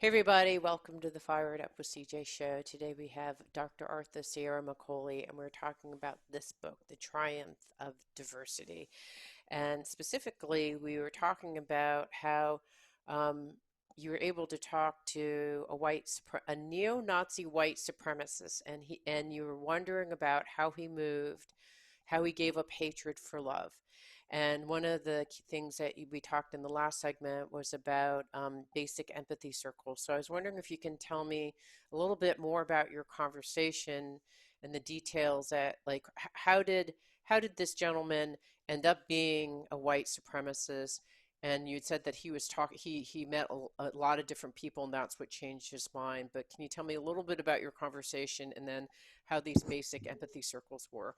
Hey everybody, welcome to the Fire It Up with CJ show. Today we have Dr. Arthur Ciarmamicoli, and we're talking about this book, The Triumph of Diversity. And specifically, we were talking about how um, you were able to talk to a neo-Nazi white supremacist, and you were wondering about how he moved, how he gave up hatred for love. And one of the key things that we talked in the last segment was about basic empathy circles. So I was wondering if you can tell me a little bit more about your conversation and the details that, like, how did this gentleman end up being a white supremacist? And you said that he met a lot of different people, and that's what changed his mind. But can you tell me a little bit about your conversation and then how these basic empathy circles work?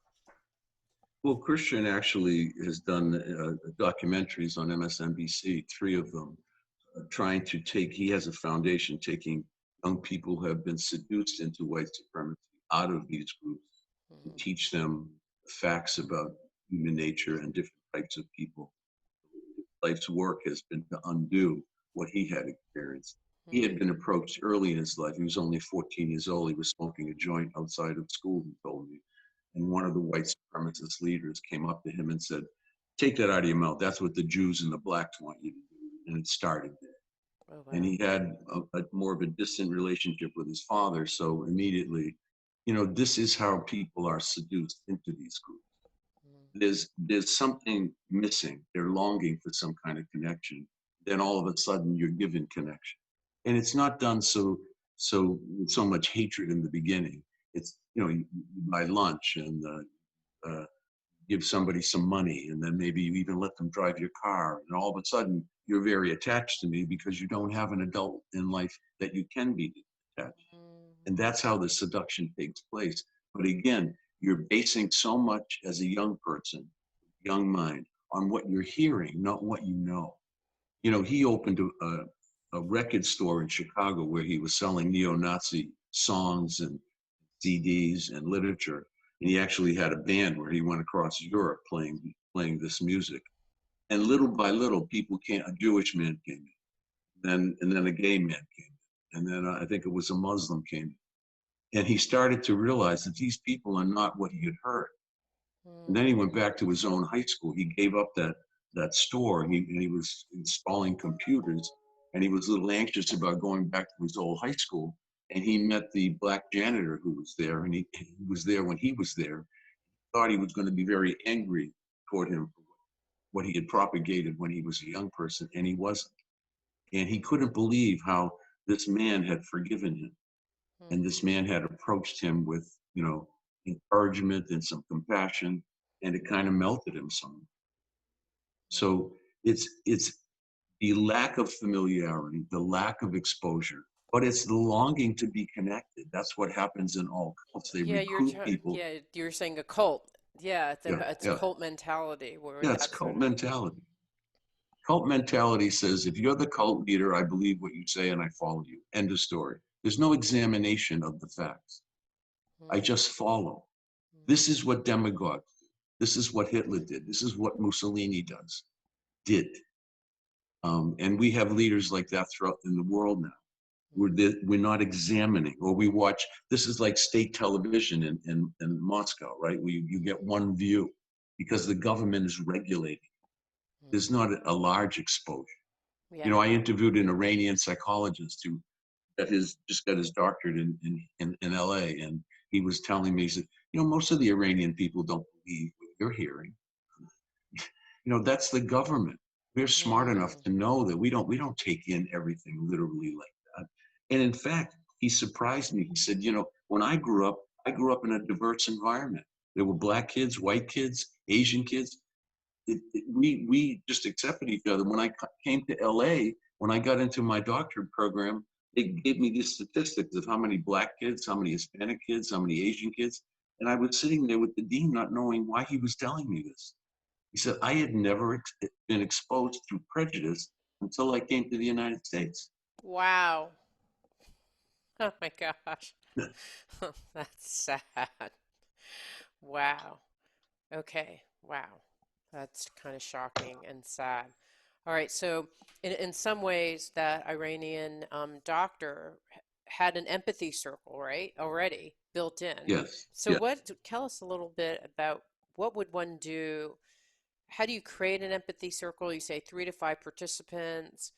Well, Christian actually has done documentaries on MSNBC, three of them, trying to he has a foundation taking young people who have been seduced into white supremacy out of these groups to Mhm. teach them facts about human nature and different types of people. Life's work has been to undo what he had experienced. He had Mhm. been approached early in his life. He was only 14 years old. He was smoking a joint outside of school, he told me. And one of the white supremacist leaders came up to him and said, "Take that out of your mouth. That's what the Jews and the blacks want you to do." And it started there. Oh And wow. he had a more of a distant relationship with his father. So immediately, this is how people are seduced into these groups. There's something missing. They're longing for some kind of connection. Then all of a sudden you're given connection. And it's not done with so much hatred in the beginning. It's, you buy lunch and give somebody some money, and then maybe you even let them drive your car. And all of a sudden you're very attached to me because you don't have an adult in life that you can be attached. Mhm. And that's how the seduction takes place. But again, you're basing so much as a young person, young mind, on what you're hearing, not what you know. He opened a record store in Chicago where he was selling neo-Nazi songs and CDs and literature. And he actually had a band where he went across Europe playing this music. And little by little, a Jewish man came in, and then a gay man came in, and then I think it was a Muslim came in. And he started to realize that these people are not what he had heard. And then he went back to his own high school. He gave up that store, and he was installing computers, and he was a little anxious about going back to his old high school. And he met the black janitor who was there, and he was there when he was there. Thought he was going to be very angry toward him for what he had propagated when he was a young person, and he wasn't. And he couldn't believe how this man had forgiven him, and this man had approached him with, encouragement and some compassion, and it kind of melted him some. So it's the lack of familiarity, the lack of exposure, but it's the longing to be connected. That's what happens in all cults. They recruit people. You're saying a cult. Yeah, Yeah, it's a yeah, cult mentality where yeah. It's that's what cult happens. mentality. Cult mentality says, if you're the cult leader, I believe what you say and I follow you. End of story. There's no examination of the facts. I Mm, just follow. This mm, is what demagogues do. This is what Hitler did. This is what Mussolini did. And we have leaders like that throughout in the world now. We're not examining, or we watch. This is like state television in Moscow, right? Where you get one view because the government is regulating. There's mm. not a large exposure. Yeah. I interviewed an Iranian psychologist who just got his doctorate in LA, and he was telling me, he said, most of the Iranian people don't believe what you're hearing. That's the government. We're smart enough Mm, to know that we don't take in everything literally like that. And in fact, he surprised me. He said, when I grew up in a diverse environment. There were black kids, white kids, Asian kids. We just accepted each other. When I came to LA, when I got into my doctorate program, they gave me these statistics of how many black kids, how many Hispanic kids, how many Asian kids. And I was sitting there with the dean not knowing why he was telling me this. He said, I had never been exposed to prejudice until I came to the United States. wow. Oh my gosh. That's sad. Wow. Okay. Wow. That's kind of shocking and sad. All right. So in some ways, that Iranian doctor had an empathy circle, right? Already built in. Yes, So yes. what, tell us a little bit about what would one do? How do you create an empathy circle? You say 3 to 5 participants.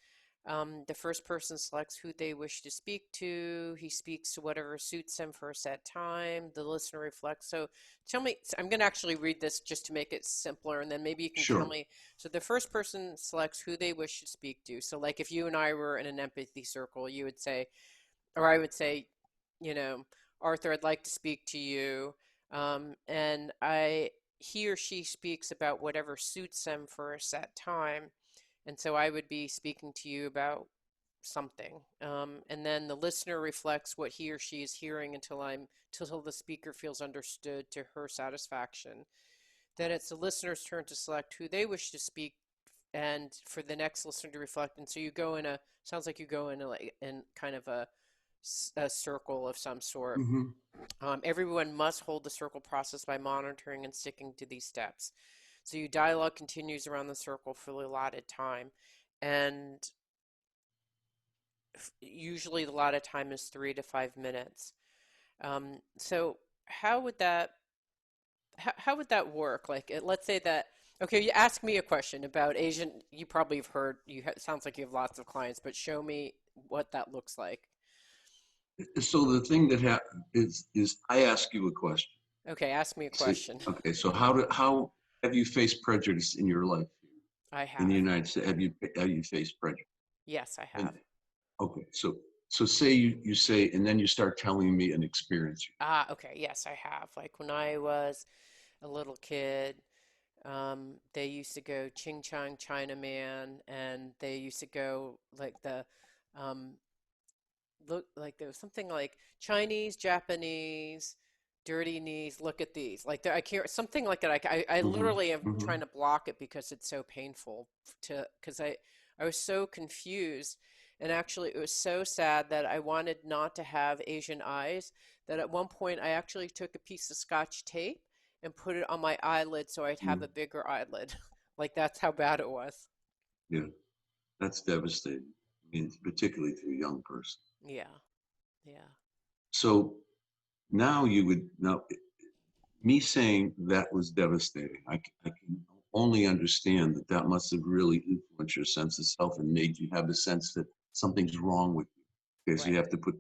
The first person selects who they wish to speak to. He speaks to whatever suits him for a set time. The listener reflects. So tell me, I'm going to actually read this just to make it simpler, and then maybe you can tell Sure. me. So the first person selects who they wish to speak to. So, like if you and I were in an empathy circle, you would say, or I would say, you know, Arthur, I'd like to speak to you. And he or she speaks about whatever suits them for a set time. And so I would be speaking to you about something. And then the listener reflects what he or she is hearing until the speaker feels understood to her satisfaction. Then it's the listener's turn to select who they wish to speak and for the next listener to reflect. And so you go in a, sounds like you go in a, like in kind of a circle of some sort. Hmm. Everyone must hold the circle process by monitoring and sticking to these steps. So your dialogue continues around the circle for the allotted time. And usually the allotted time is 3 to 5 minutes. So how would that work? Like, let's say that, okay, you ask me a question about Asian, you probably have heard, sounds like you have lots of clients, but show me what that looks like. So the thing that is I ask you a question. Okay, ask me a Say, question. okay, so how have you faced prejudice in your life I in the have. United States? Have you faced prejudice? Yes, I And have. okay, so say you say, and then you start telling me an experience. Ah, okay, yes, I have. Like when I was a little kid, they used to go Ching Chong Chinaman, and they used to go like um, look like there was something like Chinese, Japanese, dirty knees. Look at these. Like I can't something like that. I Hmm. literally am Hmm. trying to block it because it's so painful to because I was so confused. And actually, it was so sad that I wanted not to have Asian eyes that at one point I actually took a piece of Scotch tape and put it on my eyelid so I'd have Yeah, a bigger eyelid. Like that's how bad it was. yeah, that's devastating. I mean, particularly to a young person. Yeah, yeah, So now you would now me saying that was devastating. I can only understand that that must have really influenced your sense of self and made you have a sense that something's wrong with you. Okay, so you right. have to put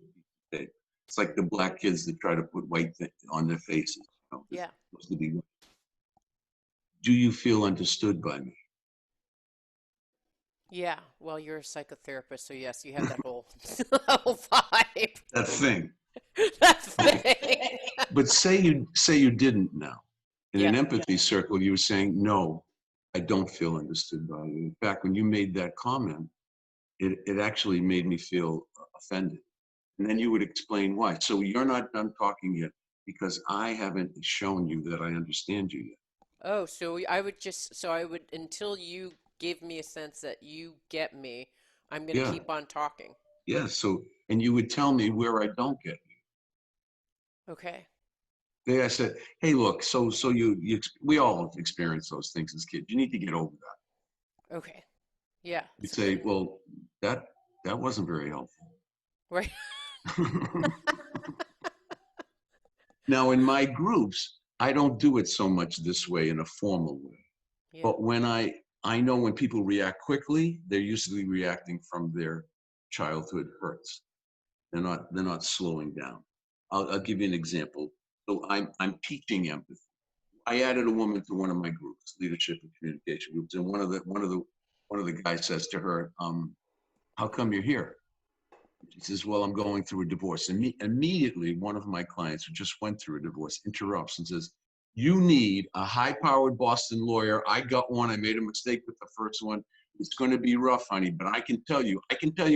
the tape. It's like the black kids that try to put white on their faces. It's Yeah. supposed to be. Do you feel understood by me? Yeah, well, you're a psychotherapist, so yes, you have that whole whole vibe. That thing. That Okay. thing. But say you didn't now. In an Yeah. empathy circle, you were saying, no, I don't feel understood by you. In fact, when you made that comment, it actually made me feel offended. And then you would explain why. So you're not done talking yet because I haven't shown you that I understand you yet. Oh, so I would just so I would until you give me a sense that you get me, I'm gonna Yeah, keep on talking. yeah. So, and you would tell me where I don't get Okay. you. Then I said, hey, look, so we all experience those things as kids. You need to get over that. Okay. Yeah. You So say, then, well, that that wasn't very helpful. right. Now, in my groups, I don't do it so much this way in a formal way. Yeah. But I know when people react quickly, they're usually reacting from their childhood hurts. They're not slowing down. I'll give you an example. So I'm teaching empathy. I added a woman to one of my groups, leadership and communication groups, and one of the guys says to her, "How come you're here?" She says, "Well, I'm going through a divorce." And immediately, one of my clients who just went through a divorce interrupts and says, "You need a high-powered Boston lawyer. I got one. I made a mistake with the first one. It's going to be rough, honey, but I can tell you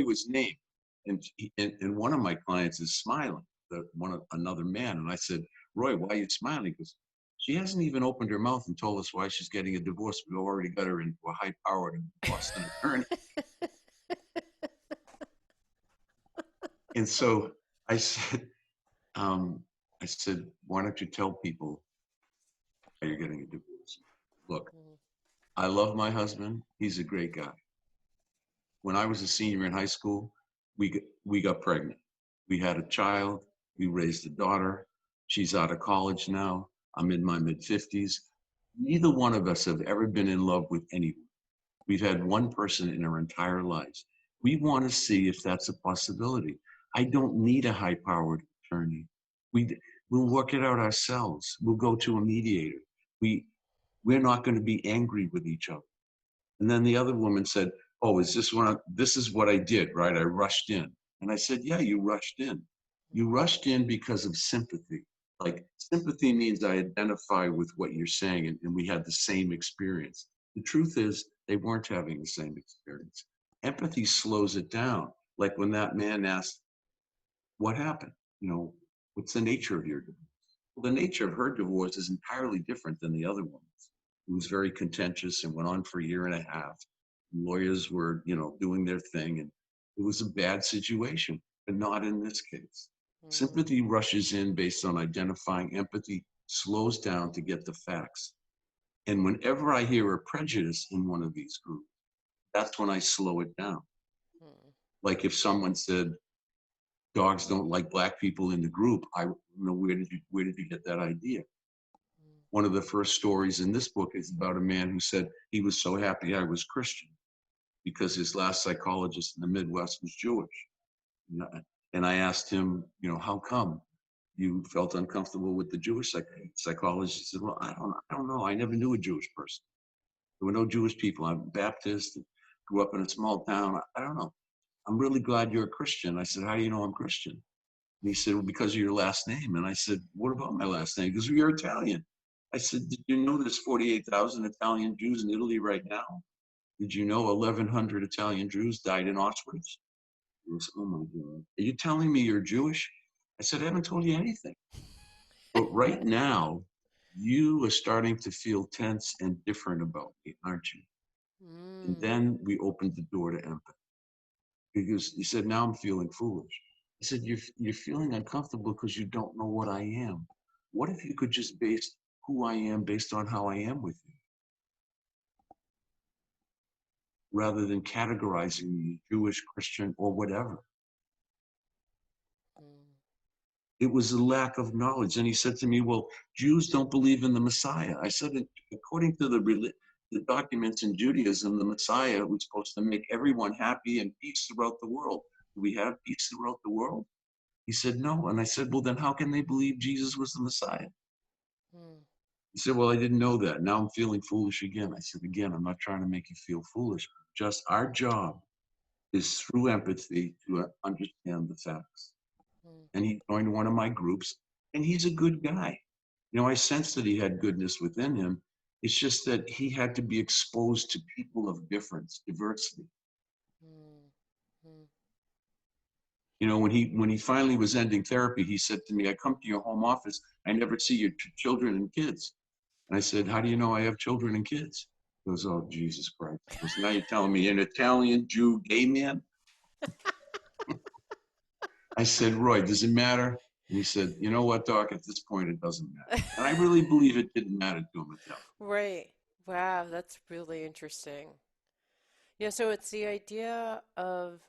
his name." And one of my clients is smiling, another man. And I said, "Roy, why are you smiling?" Because she hasn't even opened her mouth and told us why she's getting a divorce. We already got her into a high-powered Boston attorney. And so I said, um, I said, why don't you tell people how you're getting a divorce? Look, Mm, I love my husband. He's a great guy. when I was a senior in high school, we got pregnant. We had a child. We raised a daughter. She's out of college now. I'm in my mid-50s. Neither one of us have ever been in love with anyone. We've had one person in our entire lives. We want to see if that's a possibility. I don't need a high-powered attorney. We, we'll work it out ourselves. We'll go to a mediator. We, we're not going to be angry with each other. And then the other woman said, "Oh, this is what I did, right? I rushed in." And I said, "Yeah, you rushed in. You rushed in because of sympathy. Like sympathy means I identify with what you're saying and we had the same experience. The truth is they weren't having the same experience. Empathy slows it down. Like when that man asked, what happened? You know, what's the nature of your divorce? Well, the nature of her divorce is entirely different than the other one's. It was very contentious and went on for a year and a half. Lawyers were, doing their thing, and it was a bad situation, but not in this case. Mm, Sympathy rushes in based on identifying. Empathy slows down to get the facts. And whenever I hear a prejudice in one of these groups, that's when I slow it down. mm, Like if someone said, dogs don't like black people in the group, where did you get that idea? mm, One of the first stories in this book is about a man who said he was so happy I was Christian because his last psychologist in the Midwest was Jewish. And I asked him, how come you felt uncomfortable with the Jewish psychologist? He said, well, I don't know. I never knew a Jewish person. There were no Jewish people. I'm Baptist, grew up in a small town. I don't know. I'm really glad you're a Christian. I said, how do you know I'm Christian? And he said, well, because of your last name. And I said, what about my last name? Because you're Italian. I said, did you know there's 48,000 Italian Jews in Italy right now? Did you know 1,100 Italian Jews died in Auschwitz? He goes, oh my God. Are you telling me you're Jewish? I said, I haven't told you anything. But right now, you are starting to feel tense and different about me, aren't you? And mm, then we opened the door to empathy because he said, now I'm feeling foolish. He said, you're feeling uncomfortable because you don't know what I am. What if you could just base who I am based on how I am with you, rather than categorizing me Jewish, Christian, or whatever? mm, It was a lack of knowledge. And he said to me, well, Jews don't believe in the Messiah. I said, according to the documents in Judaism, the Messiah was supposed to make everyone happy and peace throughout the world. Do we have peace throughout the world? He said, no. And I said, well, then how can they believe Jesus was the Messiah? mm, He said, well, I didn't know that. Now I'm feeling foolish again. I said, again, I'm not trying to make you feel foolish. Just our job is through empathy to understand the facts. mm, And he joined one of my groups, and he's a good guy. I sensed that he had goodness within him. It's just that he had to be exposed to people of difference, diversity. mm, mm. When he finally was ending therapy, he said to me, I come to your home office, I never see your children and kids. And I said, how do you know I have children and kids? He goes, oh, Jesus Christ. He goes, now you're telling me an Italian Jew gay man? I said, Roy, does it matter? And he said, you know what, Doc, at this point, it doesn't matter. And I really believe it didn't matter to him at that point. Right. Wow, that's really interesting. Yeah, so it's the idea of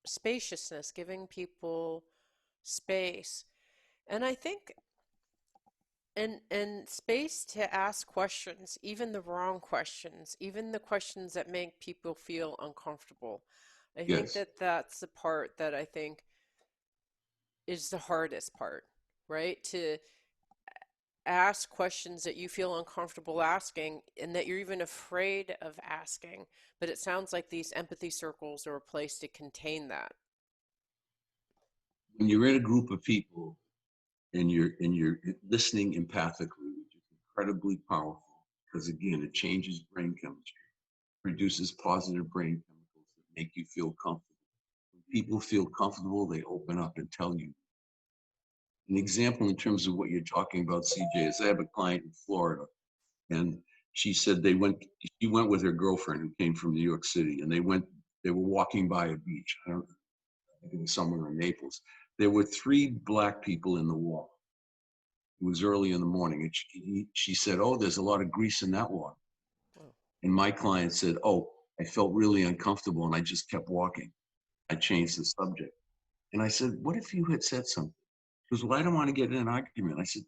spaciousness, giving people space. And I think and space to ask questions, even the wrong questions, even the questions that make people feel uncomfortable. I think Yes. that that's the part that I think is the hardest part, right? To ask questions that you feel uncomfortable asking and that you're even afraid of asking. But it sounds like these empathy circles are a place to contain that. When you're in a group of people and you're listening empathically, which is incredibly powerful, because again, it changes brain chemistry, produces positive brain chemicals that make you feel comfortable. When people feel comfortable, they open up and tell you. An Mm, example in terms of what you're talking about, CJ, is I have a client in Florida, and she said she went with her girlfriend who came from New York City, and they were walking by a beach. I don't know, I think it was somewhere in Naples. There were 3 black people in the water. It was early in the morning, and she said, oh, there's a lot of grease in that water. oh, And my client said, oh, I felt really uncomfortable and I just kept walking. I changed the subject. And I said, what if you had said something? He goes, well, I don't want to get in an argument. I said,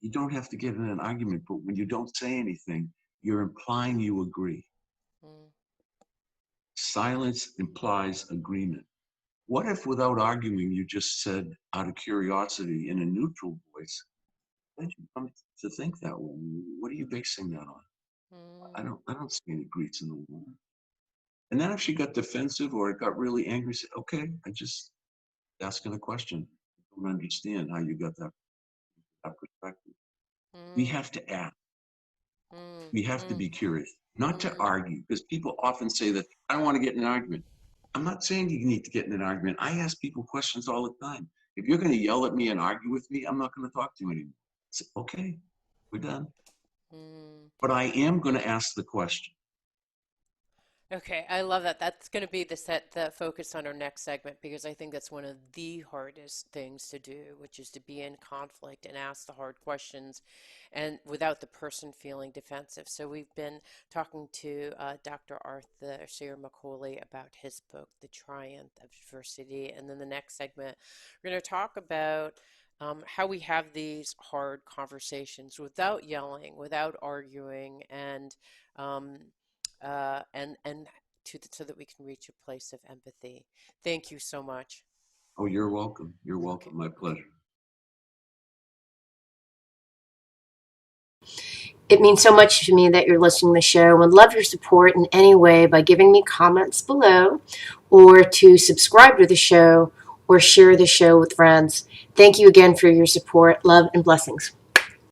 you don't have to get in an argument, but when you don't say anything, you're implying you agree. Mm. Silence implies agreement. What if without arguing, you just said out of curiosity in a neutral voice, why did you come to think that way? What are you basing that on? Mm. I don't see any greets in the wall. And then if she got defensive or got really angry, say, okay, I just asking a question. I don't understand how you got that perspective. We Mm. have to ask. Mm. We have to Mm. be curious, not to Mm. argue, because people often say that I don't want to get in an argument. I'm not saying you need to get in an argument. I ask people questions all the time. If you're going to yell at me and argue with me, I'm not going to talk to you anymore. Say, okay, we're done. Mm. But I am going to ask the question. Okay, I love that. That's going to be the focus on our next segment because I think that's one of the hardest things to do, which is to be in conflict and ask the hard questions and without the person feeling defensive. So we've been talking to Dr. Arthur Ciarmamicoli about his book, The Triumph of Diversity. And then the next segment, we're going to talk about how we have these hard conversations without yelling, without arguing, um, and so that we can reach a place of empathy. Thank you so much. Oh, you're welcome. You're Okay. welcome. My pleasure. It means so much to me that you're listening to the show and would love your support in any way by giving me comments below or to subscribe to the show or share the show with friends. Thank you again for your support. Love and blessings.